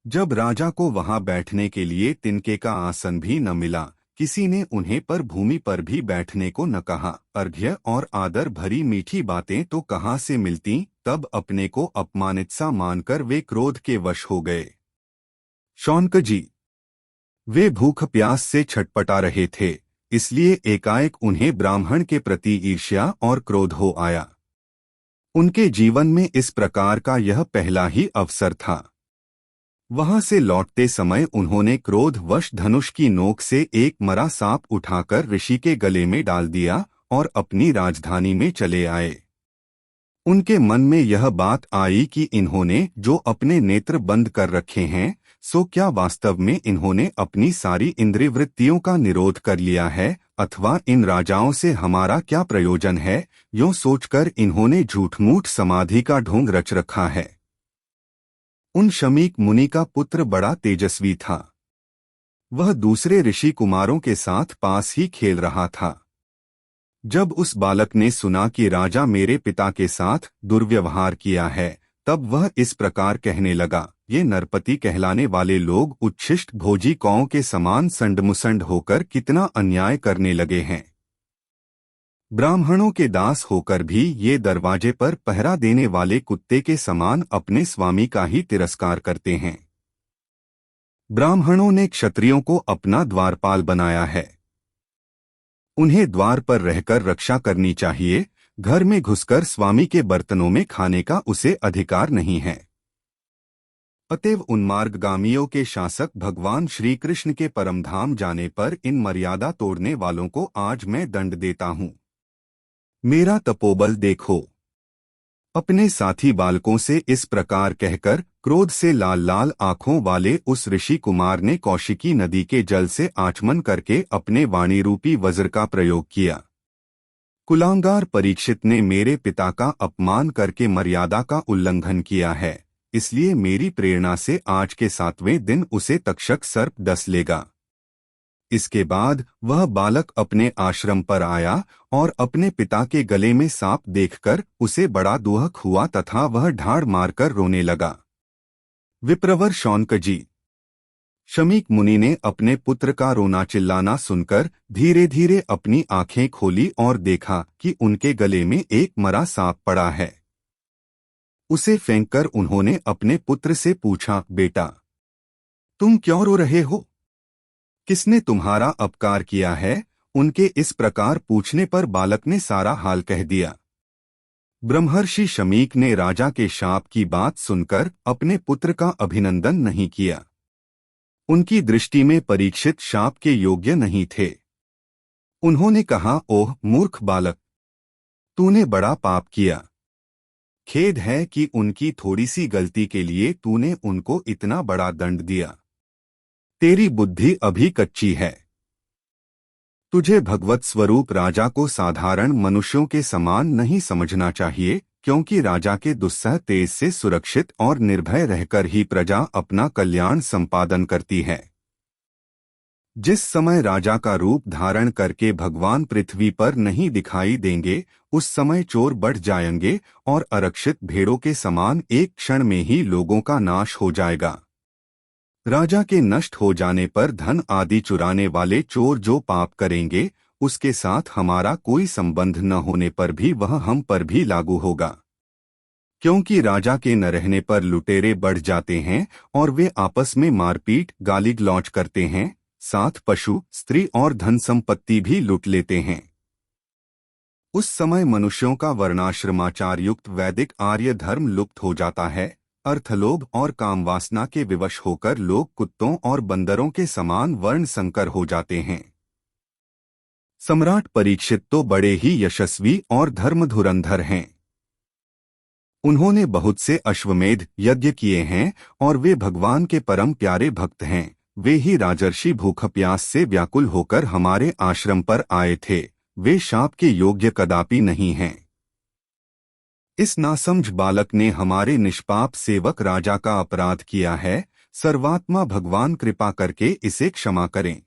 जब राजा को वहां बैठने के लिए तिनके का आसन भी न मिला, किसी ने उन्हें पर भूमि पर भी बैठने को न कहा। अर्घ्य और आदर भरी मीठी बातें तो कहाँ से मिलती, तब अपने को अपमानित सा मानकर वे क्रोध के वश हो गए। शौनक जी, वे भूख प्यास से छटपटा रहे थे, इसलिए एकाएक उन्हें ब्राह्मण के प्रति ईर्ष्या और क्रोध हो आया। उनके जीवन में इस प्रकार का यह पहला ही अवसर था। वहां से लौटते समय उन्होंने क्रोधवश धनुष की नोक से एक मरा सांप उठाकर ऋषि के गले में डाल दिया और अपनी राजधानी में चले आए। उनके मन में यह बात आई कि इन्होंने जो अपने नेत्र बंद कर रखे हैं, सो क्या वास्तव में इन्होंने अपनी सारी इंद्रियवृत्तियों का निरोध कर लिया है, अथवा इन राजाओं से हमारा क्या प्रयोजन है। यूं सोचकर इन्होंने झूठ-मूठ समाधि का ढोंग रच रखा है। उन शमीक मुनि का पुत्र बड़ा तेजस्वी था। वह दूसरे ऋषि कुमारों के साथ पास ही खेल रहा था। जब उस बालक ने सुना कि राजा मेरे पिता के साथ दुर्व्यवहार किया है, तब वह इस प्रकार कहने लगा, ये नरपति कहलाने वाले लोग उच्छिष्ट भोजी कौओं के समान संडमुसंड होकर कितना अन्याय करने लगे हैं। ब्राह्मणों के दास होकर भी ये दरवाजे पर पहरा देने वाले कुत्ते के समान अपने स्वामी का ही तिरस्कार करते हैं। ब्राह्मणों ने क्षत्रियों को अपना द्वारपाल बनाया है। उन्हें द्वार पर रहकर रक्षा करनी चाहिए, घर में घुसकर स्वामी के बर्तनों में खाने का उसे अधिकार नहीं है। अतएव उन्मार्गगामियों के शासक भगवान श्री कृष्ण के परमधाम जाने पर इन मर्यादा तोड़ने वालों को आज मैं दंड देता हूँ। मेरा तपोबल देखो। अपने साथी बालकों से इस प्रकार कहकर क्रोध से लाल लाल आंखों वाले उस ऋषि कुमार ने कौशिकी नदी के जल से आचमन करके अपने वाणी रूपी वज्र का प्रयोग किया। कुलांगार परीक्षित ने मेरे पिता का अपमान करके मर्यादा का उल्लंघन किया है, इसलिए मेरी प्रेरणा से आज के 7वें दिन उसे तक्षक सर्प डस लेगा। इसके बाद वह बालक अपने आश्रम पर आया और अपने पिता के गले में सांप देखकर उसे बड़ा दुहक हुआ तथा वह ढाड़ मारकर रोने लगा। विप्रवर शौनक जी। शमीक मुनि ने अपने पुत्र का रोना चिल्लाना सुनकर धीरे धीरे अपनी आंखें खोली और देखा कि उनके गले में एक मरा सांप पड़ा है। उसे फेंककर उन्होंने अपने पुत्र से पूछा, बेटा तुम क्यों रो रहे हो? किसने तुम्हारा अपकार किया है? उनके इस प्रकार पूछने पर बालक ने सारा हाल कह दिया। ब्रह्मर्षि शमीक ने राजा के शाप की बात सुनकर अपने पुत्र का अभिनंदन नहीं किया। उनकी दृष्टि में परीक्षित शाप के योग्य नहीं थे। उन्होंने कहा, ओह मूर्ख बालक, तूने बड़ा पाप किया। खेद है कि उनकी थोड़ी सी गलती के लिए तूने उनको इतना बड़ा दंड दिया। तेरी बुद्धि अभी कच्ची है। तुझे भगवत स्वरूप राजा को साधारण मनुष्यों के समान नहीं समझना चाहिए, क्योंकि राजा के दुस्सह तेज से सुरक्षित और निर्भय रहकर ही प्रजा अपना कल्याण संपादन करती है। जिस समय राजा का रूप धारण करके भगवान पृथ्वी पर नहीं दिखाई देंगे, उस समय चोर बढ़ जाएंगे और आरक्षित भेड़ों के समान एक क्षण में ही लोगों का नाश हो जाएगा। राजा के नष्ट हो जाने पर धन आदि चुराने वाले चोर जो पाप करेंगे, उसके साथ हमारा कोई संबंध न होने पर भी वह हम पर भी लागू होगा, क्योंकि राजा के न रहने पर लुटेरे बढ़ जाते हैं और वे आपस में मारपीट गाली गलौज करते हैं, साथ पशु, स्त्री और धन संपत्ति भी लूट लेते हैं। उस समय मनुष्यों का वर्णाश्रमाचार युक्त वैदिक आर्य धर्म लुप्त हो जाता है। अर्थलोभ और कामवासना के विवश होकर लोग कुत्तों और बंदरों के समान वर्ण संकर हो जाते हैं। सम्राट परीक्षित तो बड़े ही यशस्वी और धर्मधुरंधर हैं। उन्होंने बहुत से अश्वमेध यज्ञ किए हैं और वे भगवान के परम प्यारे भक्त हैं। वे ही राजर्षि भूख प्यास से व्याकुल होकर हमारे आश्रम पर आए थे। वे शाप के योग्य कदापि नहीं हैं। इस नासमझ बालक ने हमारे निष्पाप सेवक राजा का अपराध किया है। सर्वात्मा भगवान कृपा करके इसे क्षमा करें।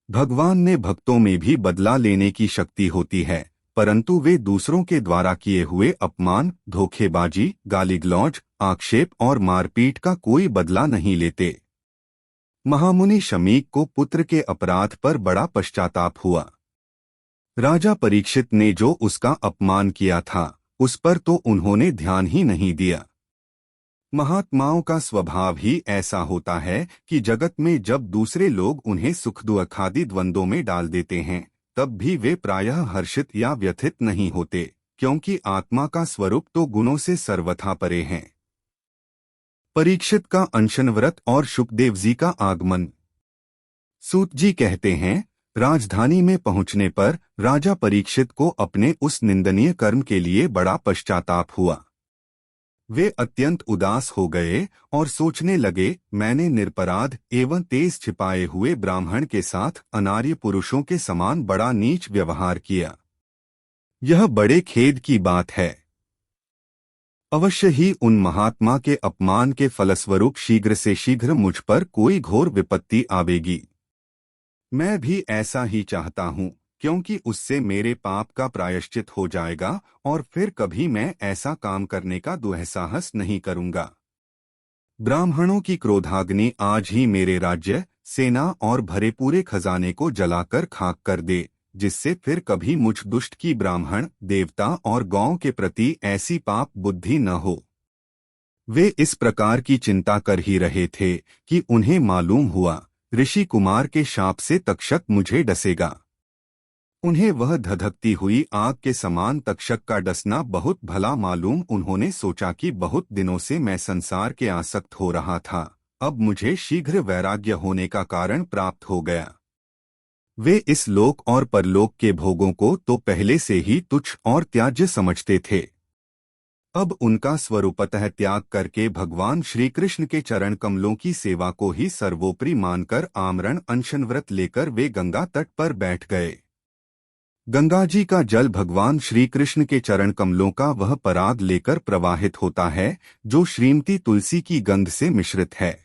भगवान ने भक्तों में भी बदला लेने की शक्ति होती है, परंतु वे दूसरों के द्वारा किए हुए अपमान, धोखेबाजी, गाली-गलौज, आक्षेप और मारपीट का कोई बदला नहीं लेते। महामुनि शमीक को पुत्र के अपराध पर बड़ा पश्चाताप हुआ। राजा परीक्षित ने जो उसका अपमान किया था, उस पर तो उन्होंने ध्यान ही नहीं दिया। महात्माओं का स्वभाव ही ऐसा होता है कि जगत में जब दूसरे लोग उन्हें सुख दुख आदि द्वंद्वों में डाल देते हैं, तब भी वे प्रायः हर्षित या व्यथित नहीं होते, क्योंकि आत्मा का स्वरूप तो गुणों से सर्वथा परे है। परीक्षित का अनशन व्रत और शुकदेव जी का आगमन। सूत जी कहते हैं, राजधानी में पहुंचने पर राजा परीक्षित को अपने उस निंदनीय कर्म के लिए बड़ा पश्चाताप हुआ। वे अत्यंत उदास हो गए और सोचने लगे, मैंने निरपराध एवं तेज छिपाए हुए ब्राह्मण के साथ अनार्य पुरुषों के समान बड़ा नीच व्यवहार किया। यह बड़े खेद की बात है। अवश्य ही उन महात्मा के अपमान के फलस्वरूप शीघ्र से शीघ्र मुझ पर कोई घोर विपत्ति आवेगी। मैं भी ऐसा ही चाहता हूँ क्योंकि उससे मेरे पाप का प्रायश्चित हो जाएगा और फिर कभी मैं ऐसा काम करने का दुस्साहस नहीं करूंगा। ब्राह्मणों की क्रोधाग्नि आज ही मेरे राज्य, सेना और भरे पूरे खजाने को जलाकर खाक कर दे, जिससे फिर कभी मुझ दुष्ट की ब्राह्मण, देवता और गौ के प्रति ऐसी पाप बुद्धि न हो। वे इस प्रकार की चिंता कर ही रहे थे कि उन्हें मालूम हुआ ऋषि कुमार के शाप से तक्षक मुझे डसेगा। उन्हें वह धधकती हुई आग के समान तक्षक का डसना बहुत भला मालूम। उन्होंने सोचा कि बहुत दिनों से मैं संसार के आसक्त हो रहा था, अब मुझे शीघ्र वैराग्य होने का कारण प्राप्त हो गया। वे इस लोक और परलोक के भोगों को तो पहले से ही तुच्छ और त्याज्य समझते थे। अब उनका स्वरूपतः त्याग करके भगवान श्री कृष्ण के चरण कमलों की सेवा को ही सर्वोपरि मानकर आमरण अनशन व्रत लेकर वे गंगा तट पर बैठ गए। गंगा जी का जल भगवान श्री कृष्ण के चरण कमलों का वह पराग लेकर प्रवाहित होता है जो श्रीमती तुलसी की गंध से मिश्रित है।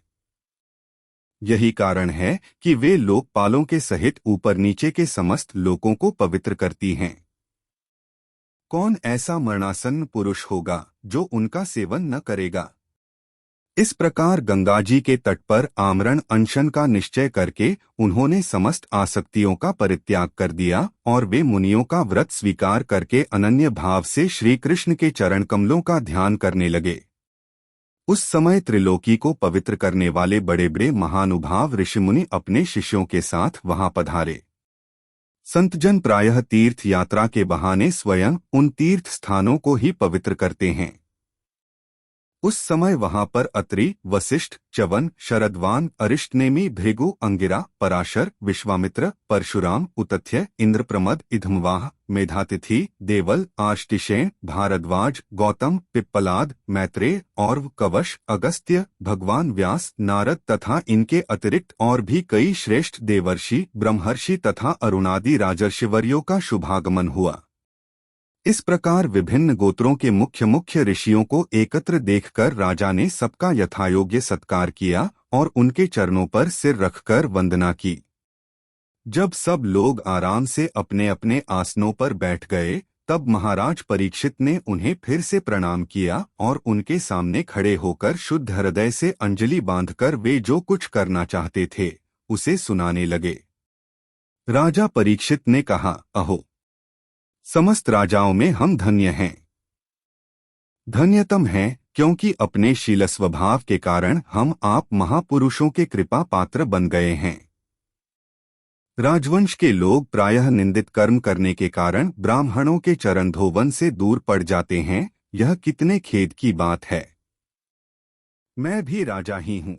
यही कारण है कि वे लोकपालों के सहित ऊपर नीचे के समस्त लोकों को पवित्र करती हैं। कौन ऐसा मरणासन्न पुरुष होगा जो उनका सेवन न करेगा। इस प्रकार गंगा जी के तट पर आमरण अनशन का निश्चय करके उन्होंने समस्त आसक्तियों का परित्याग कर दिया और वे मुनियों का व्रत स्वीकार करके अनन्य भाव से श्री कृष्ण के चरण कमलों का ध्यान करने लगे। उस समय त्रिलोकी को पवित्र करने वाले बड़े बड़े महानुभाव ऋषिमुनि अपने शिष्यों के साथ वहां पधारे। संतजन प्रायः तीर्थ यात्रा के बहाने स्वयं उन तीर्थ स्थानों को ही पवित्र करते हैं। उस समय वहां पर अत्रि, वशिष्ठ, च्यवन, शरद्वान, अरिष्टनेमि, भृगु, अंगिरा, पराशर, विश्वामित्र, परशुराम, उतथ्य, इंद्रप्रमद, इधमवाह, मेधातिथि, देवल, आष्टिशेण, भारद्वाज, गौतम, पिप्पलाद, मैत्रेय, और्व, कवश, अगस्त्य, भगवान व्यास, नारद तथा इनके अतिरिक्त और भी कई श्रेष्ठ देवर्षि, ब्रह्मर्षि तथा अरुणादि राजर्षिवर्यों का शुभागमन हुआ। इस प्रकार विभिन्न गोत्रों के मुख्य मुख्य ऋषियों को एकत्र देखकर राजा ने सबका यथायोग्य सत्कार किया और उनके चरणों पर सिर रखकर वंदना की। जब सब लोग आराम से अपने अपने आसनों पर बैठ गए, तब महाराज परीक्षित ने उन्हें फिर से प्रणाम किया और उनके सामने खड़े होकर शुद्ध हृदय से अंजलि बांधकर वे जो कुछ करना चाहते थे उसे सुनाने लगे। राजा परीक्षित ने कहा, अहो, समस्त राजाओं में हम धन्य हैं। धन्यतम हैं क्योंकि अपने शील स्वभाव के कारण हम आप महापुरुषों के कृपा पात्र बन गए हैं। राजवंश के लोग प्रायः निंदित कर्म करने के कारण ब्राह्मणों के चरण धोवन से दूर पड़ जाते हैं। यह कितने खेद की बात है। मैं भी राजा ही हूँ।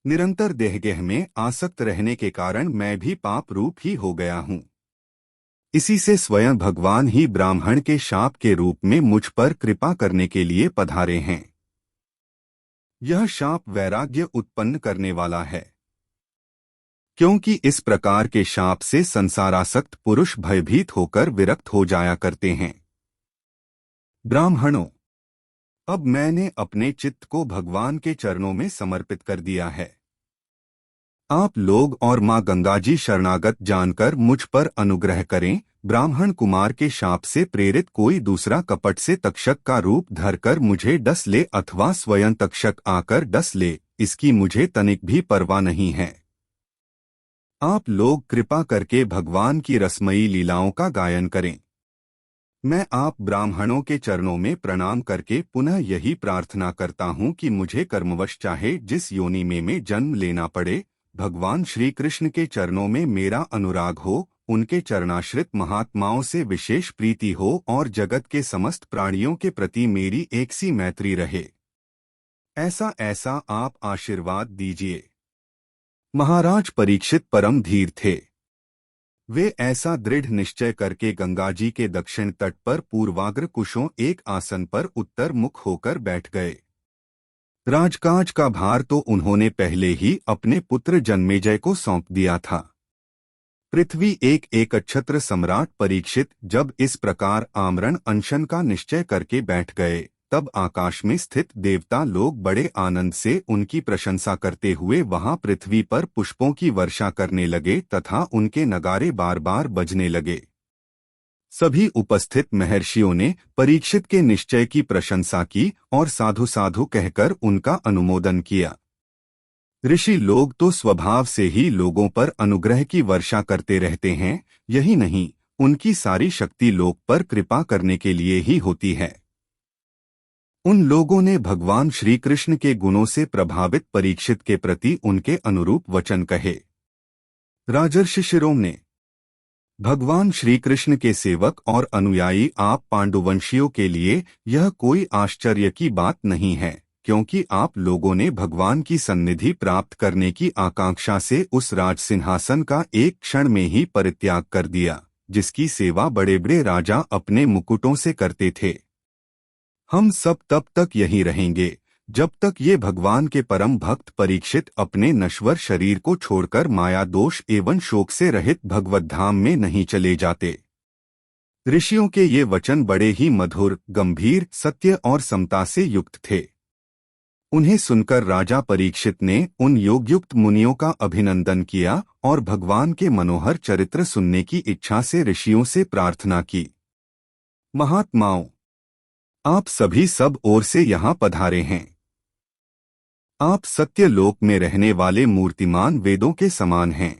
निरंतर देहगेह में आसक्त रहने के कारण मैं भी पाप रूप ही हो गया हूँ। इसी से स्वयं भगवान ही ब्राह्मण के शाप के रूप में मुझ पर कृपा करने के लिए पधारे हैं। यह शाप वैराग्य उत्पन्न करने वाला है, क्योंकि इस प्रकार के शाप से संसारासक्त पुरुष भयभीत होकर विरक्त हो जाया करते हैं। ब्राह्मणों, अब मैंने अपने चित्त को भगवान के चरणों में समर्पित कर दिया है। आप लोग और माँ गंगा जी शरणागत जानकर मुझ पर अनुग्रह करें। ब्राह्मण कुमार के शाप से प्रेरित कोई दूसरा कपट से तक्षक का रूप धरकर मुझे डस ले अथवा स्वयं तक्षक आकर डस ले, इसकी मुझे तनिक भी परवाह नहीं है। आप लोग कृपा करके भगवान की रसमयी लीलाओं का गायन करें। मैं आप ब्राह्मणों के चरणों में प्रणाम करके पुनः यही प्रार्थना करता हूँ कि मुझे कर्मवश चाहे जिस योनि में जन्म लेना पड़े, भगवान श्री कृष्ण के चरणों में मेरा अनुराग हो, उनके चरणाश्रित महात्माओं से विशेष प्रीति हो और जगत के समस्त प्राणियों के प्रति मेरी एक सी मैत्री रहे। ऐसा ऐसा आप आशीर्वाद दीजिए। महाराज परीक्षित परम धीर थे। वे ऐसा दृढ़ निश्चय करके गंगा जी के दक्षिण तट पर पूर्वाग्र कुशों एक आसन पर उत्तर मुख होकर बैठ गए। राजकाज का भार तो उन्होंने पहले ही अपने पुत्र जन्मेजय को सौंप दिया था। पृथ्वी एक एकछत्र सम्राट परीक्षित जब इस प्रकार आमरण अनशन का निश्चय करके बैठ गए, तब आकाश में स्थित देवता लोग बड़े आनंद से उनकी प्रशंसा करते हुए वहां पृथ्वी पर पुष्पों की वर्षा करने लगे तथा उनके नगारे बार बार बजने लगे। सभी उपस्थित महर्षियों ने परीक्षित के निश्चय की प्रशंसा की और साधु साधु कहकर उनका अनुमोदन किया। ऋषि लोग तो स्वभाव से ही लोगों पर अनुग्रह की वर्षा करते रहते हैं, यही नहीं, उनकी सारी शक्ति लोक पर कृपा करने के लिए ही होती है। उन लोगों ने भगवान श्री कृष्ण के गुणों से प्रभावित परीक्षित के प्रति उनके अनुरूप वचन कहे। राजर्षि शिरोम ने, भगवान श्री कृष्ण के सेवक और अनुयायी आप पांडुवंशियों के लिए यह कोई आश्चर्य की बात नहीं है, क्योंकि आप लोगों ने भगवान की सन्निधि प्राप्त करने की आकांक्षा से उस राज सिंहासन का एक क्षण में ही परित्याग कर दिया, जिसकी सेवा बड़े बड़े राजा अपने मुकुटों से करते थे। हम सब तब तक यहीं रहेंगे जब तक ये भगवान के परम भक्त परीक्षित अपने नश्वर शरीर को छोड़कर माया दोष एवं शोक से रहित भगवत धाम में नहीं चले जाते। ऋषियों के ये वचन बड़े ही मधुर, गंभीर, सत्य और समता से युक्त थे। उन्हें सुनकर राजा परीक्षित ने उन योगयुक्त मुनियों का अभिनंदन किया और भगवान के मनोहर चरित्र सुनने की इच्छा से ऋषियों से प्रार्थना की। महात्माओं, आप सभी सब ओर से यहाँ पधारे हैं। आप सत्य लोक में रहने वाले मूर्तिमान वेदों के समान हैं।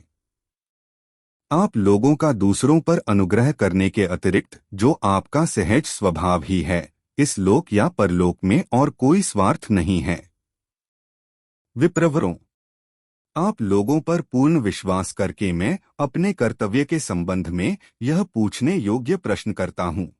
आप लोगों का दूसरों पर अनुग्रह करने के अतिरिक्त जो आपका सहज स्वभाव ही है, इस लोक या परलोक में और कोई स्वार्थ नहीं है। विप्रवरों, आप लोगों पर पूर्ण विश्वास करके मैं अपने कर्तव्य के संबंध में यह पूछने योग्य प्रश्न करता हूँ।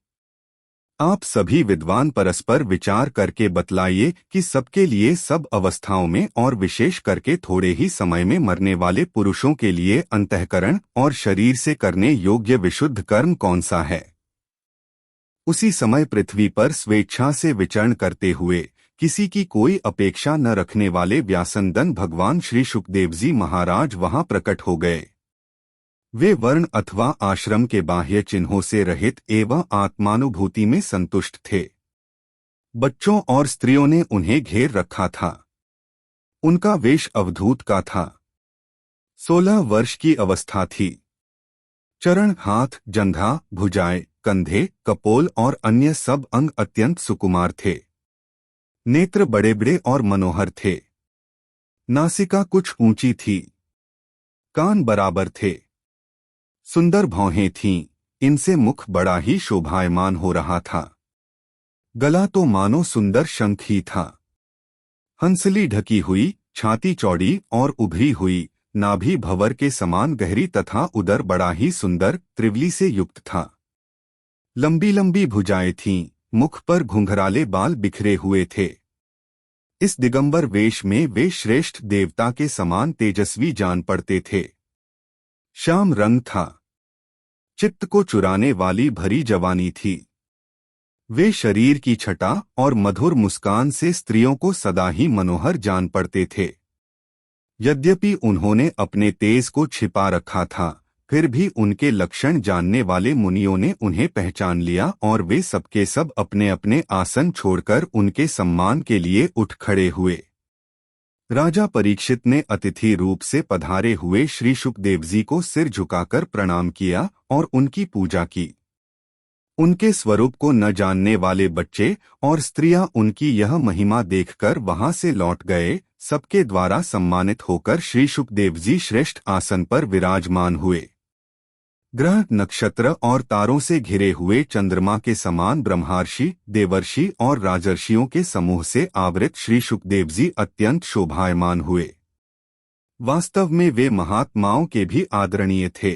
आप सभी विद्वान परस्पर विचार करके बतलाइए कि सबके लिए सब अवस्थाओं में और विशेष करके थोड़े ही समय में मरने वाले पुरुषों के लिए अंतःकरण और शरीर से करने योग्य विशुद्ध कर्म कौन सा है। उसी समय पृथ्वी पर स्वेच्छा से विचरण करते हुए किसी की कोई अपेक्षा न रखने वाले व्यासनंदन भगवान श्री शुकदेव जी महाराज वहां प्रकट हो गए। वे वर्ण अथवा आश्रम के बाह्य चिन्हों से रहित एवं आत्मानुभूति में संतुष्ट थे। बच्चों और स्त्रियों ने उन्हें घेर रखा था। उनका वेश अवधूत का था। 16 वर्ष की अवस्था थी। चरण, हाथ, जंघा, भुजाएं, कंधे, कपोल और अन्य सब अंग अत्यंत सुकुमार थे। नेत्र बड़े बड़े और मनोहर थे। नासिका कुछ ऊंची थी। कान बराबर थे। सुंदर भौहें थीं, इनसे मुख बड़ा ही शोभायमान हो रहा था। गला तो मानो सुंदर शंख ही था। हंसली ढकी हुई, छाती चौड़ी और उभरी हुई, नाभि भंवर के समान गहरी तथा उदर बड़ा ही सुंदर त्रिवली से युक्त था। लंबी लंबी भुजाएं थीं, मुख पर घुंघराले बाल बिखरे हुए थे। इस दिगंबर वेश में वे श्रेष्ठ देवता के समान तेजस्वी जान पड़ते थे। श्याम रंग था। चित्त को चुराने वाली भरी जवानी थी। वे शरीर की छटा और मधुर मुस्कान से स्त्रियों को सदा ही मनोहर जान पड़ते थे। यद्यपि उन्होंने अपने तेज को छिपा रखा था, फिर भी उनके लक्षण जानने वाले मुनियों ने उन्हें पहचान लिया और वे सबके सब अपने अपने आसन छोड़कर उनके सम्मान के लिए उठ खड़े हुए। राजा परीक्षित ने अतिथि रूप से पधारे हुए श्री शुकदेव जी को सिर झुकाकर प्रणाम किया और उनकी पूजा की। उनके स्वरूप को न जानने वाले बच्चे और स्त्रियां उनकी यह महिमा देखकर वहां से लौट गए। सबके द्वारा सम्मानित होकर श्री शुकदेव जी श्रेष्ठ आसन पर विराजमान हुए। ग्रह, नक्षत्र और तारों से घिरे हुए चंद्रमा के समान ब्रह्मर्षि, देवर्षि और राजर्षियों के समूह से आवृत श्री शुकदेव जी अत्यंत शोभायमान हुए। वास्तव में वे महात्माओं के भी आदरणीय थे।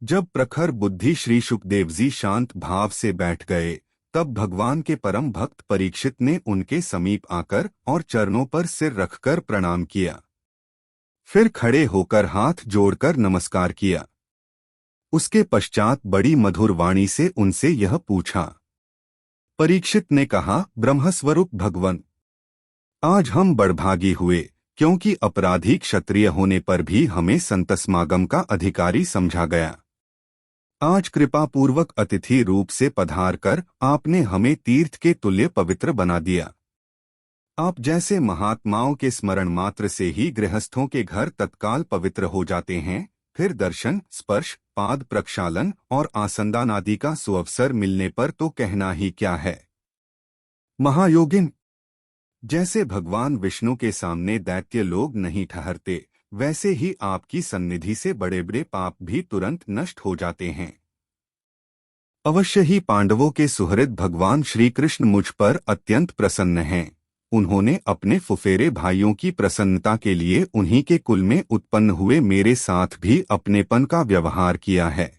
जब प्रखर बुद्धि श्री शुकदेव जी शांत भाव से बैठ गए, तब भगवान के परम भक्त परीक्षित ने उनके समीप आकर और चरणों पर सिर रखकर प्रणाम किया। फिर खड़े होकर हाथ जोड़कर नमस्कार किया। उसके पश्चात बड़ी मधुर वाणी से उनसे यह पूछा। परीक्षित ने कहा, ब्रह्मस्वरूप भगवन, आज हम बड़भागी हुए, क्योंकि अपराधी क्षत्रिय होने पर भी हमें संत समागम का अधिकारी समझा गया। आज कृपा पूर्वक अतिथि रूप से पधारकर आपने हमें तीर्थ के तुल्य पवित्र बना दिया। आप जैसे महात्माओं के स्मरण मात्र से ही गृहस्थों के घर तत्काल पवित्र हो जाते हैं, फिर दर्शन, स्पर्श, पाद प्रक्षालन और आसंदान आदि का सुअवसर मिलने पर तो कहना ही क्या है। महायोगिन, जैसे भगवान विष्णु के सामने दैत्य लोग नहीं ठहरते, वैसे ही आपकी सन्निधि से बड़े बड़े पाप भी तुरंत नष्ट हो जाते हैं। अवश्य ही पांडवों के सुहृद भगवान श्री कृष्ण मुझ पर अत्यंत प्रसन्न हैं। उन्होंने अपने फुफेरे भाइयों की प्रसन्नता के लिए उन्हीं के कुल में उत्पन्न हुए मेरे साथ भी अपनेपन का व्यवहार किया है।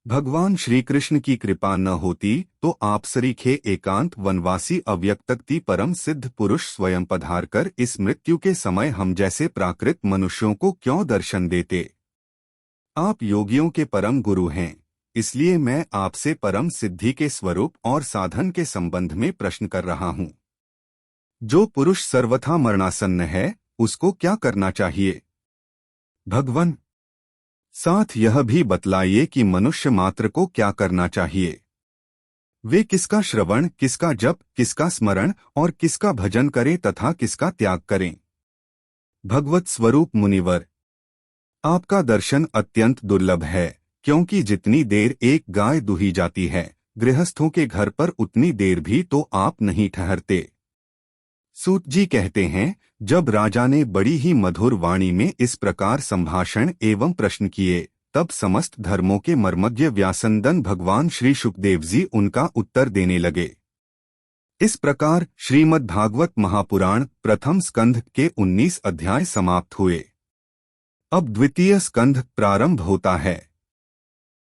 भगवान श्री कृष्ण की कृपा न होती तो आप सरीखे एकांत वनवासी अव्यक्तक्ति परम सिद्ध पुरुष स्वयं पधारकर इस मृत्यु के समय हम जैसे प्राकृत मनुष्यों को क्यों दर्शन देते। आप योगियों के परम गुरु हैं, इसलिए मैं आपसे परम सिद्धि के स्वरूप और साधन के संबंध में प्रश्न कर रहा हूँ। जो पुरुष सर्वथा मरणासन्न है, उसको क्या करना चाहिए? भगवन, साथ यह भी बतलाइए कि मनुष्य मात्र को क्या करना चाहिए। वे किसका श्रवण, किसका जप, किसका स्मरण और किसका भजन करें तथा किसका त्याग करें। भगवत स्वरूप मुनिवर, आपका दर्शन अत्यंत दुर्लभ है, क्योंकि जितनी देर एक गाय दुही जाती है गृहस्थों के घर पर, उतनी देर भी तो आप नहीं ठहरते। सूत जी कहते हैं, जब राजा ने बड़ी ही मधुर वाणी में इस प्रकार संभाषण एवं प्रश्न किए, तब समस्त धर्मों के मर्मज्ञ व्यासंदन भगवान श्री शुकदेव जी उनका उत्तर देने लगे। इस प्रकार श्रीमद् भागवत महापुराण प्रथम स्कंध के 19 अध्याय समाप्त हुए। अब द्वितीय स्कंध प्रारंभ होता है।